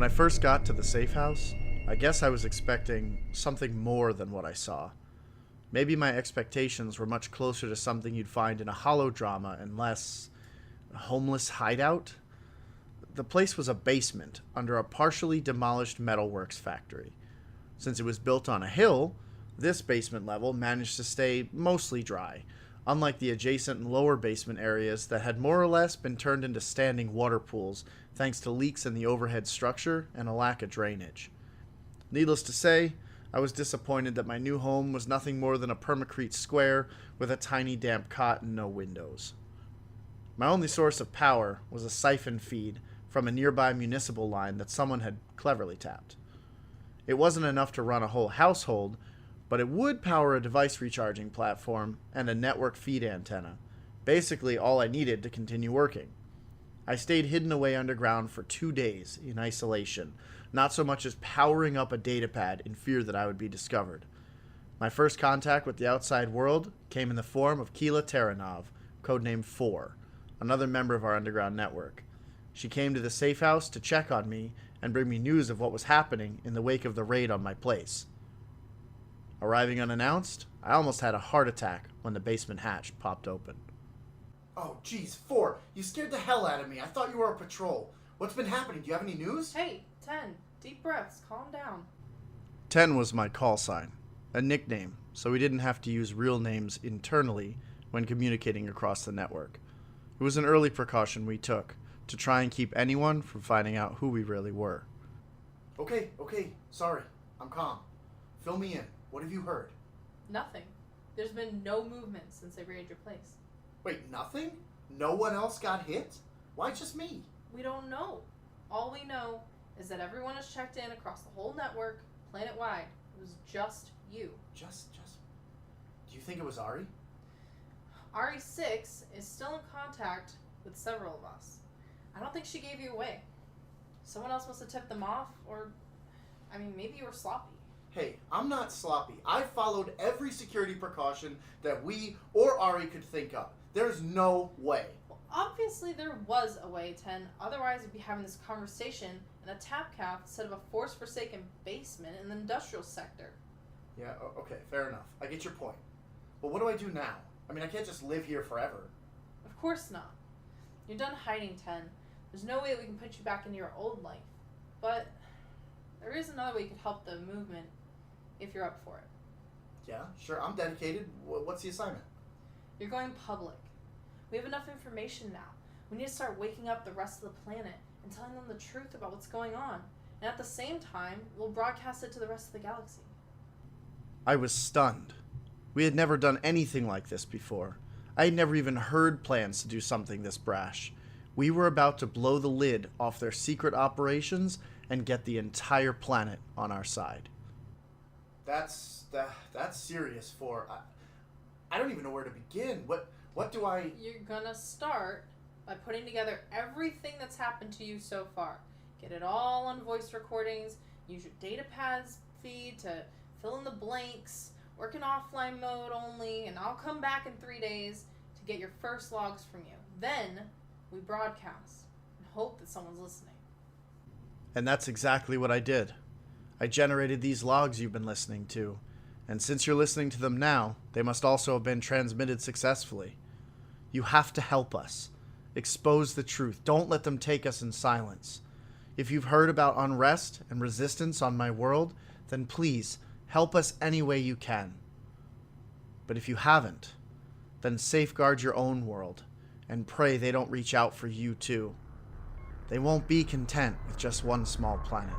When I first got to the safe house, I guess I was expecting something more than what I saw. Maybe my expectations were much closer to something you'd find in a holodrama and less a homeless hideout. The place was a basement under a partially demolished metalworks factory. Since it was built on a hill, this basement level managed to stay mostly dry, unlike the adjacent and lower basement areas that had more or less been turned into standing water pools thanks to leaks in the overhead structure and a lack of drainage. Needless to say, I was disappointed that my new home was nothing more than a permacrete square with a tiny damp cot and no windows. My only source of power was a siphon feed from a nearby municipal line that someone had cleverly tapped. It wasn't enough to run a whole household, but it would power a device recharging platform and a network feed antenna, basically all I needed to continue working. I stayed hidden away underground for 2 days in isolation, not so much as powering up a datapad in fear that I would be discovered. My first contact with the outside world came in the form of Keela Taranov, codenamed 4, another member of our underground network. She came to the safe house to check on me and bring me news of what was happening in the wake of the raid on my place. Arriving unannounced, I almost had a heart attack when the basement hatch popped open. Oh, geez, 4, you scared the hell out of me. I thought you were a patrol. What's been happening? Do you have any news? Hey, 10, deep breaths, calm down. 10 was my call sign, a nickname, so we didn't have to use real names internally when communicating across the network. It was an early precaution we took to try and keep anyone from finding out who we really were. Okay, sorry. I'm calm. Fill me in. What have you heard? Nothing. There's been no movement since they raided your place. Wait, nothing? No one else got hit? Why just me? We don't know. All we know is that everyone has checked in across the whole network, planet-wide. It was just you. Just... Do you think it was Ari? RE6 is still in contact with several of us. I don't think she gave you away. Someone else must have tipped them off, or, maybe you were sloppy. Hey, I'm not sloppy. I followed every security precaution that we or Ari could think of. There's no way. Well, obviously there was a way, 10. Otherwise we'd be having this conversation in a tap caf instead of a force-forsaken basement in the industrial sector. Yeah, okay, fair enough. I get your point. But what do I do now? I can't just live here forever. Of course not. You're done hiding, 10. There's no way we can put you back into your old life. But there is another way you could help the movement if you're up for it. Yeah, sure, I'm dedicated. What's the assignment? You're going public. We have enough information now. We need to start waking up the rest of the planet and telling them the truth about what's going on. And at the same time, we'll broadcast it to the rest of the galaxy. I was stunned. We had never done anything like this before. I had never even heard plans to do something this brash. We were about to blow the lid off their secret operations and get the entire planet on our side. That's serious, 4. I don't even know where to begin. What do I... You're gonna start by putting together everything that's happened to you so far. Get it all on voice recordings, use your datapads feed to fill in the blanks, work in offline mode only, and I'll come back in 3 days to get your first logs from you. Then we broadcast and hope that someone's listening. And that's exactly what I did. I generated these logs you've been listening to, and since you're listening to them now, they must also have been transmitted successfully. You have to help us. Expose the truth. Don't let them take us in silence. If you've heard about unrest and resistance on my world, then please help us any way you can. But if you haven't, then safeguard your own world and pray they don't reach out for you too. They won't be content with just one small planet.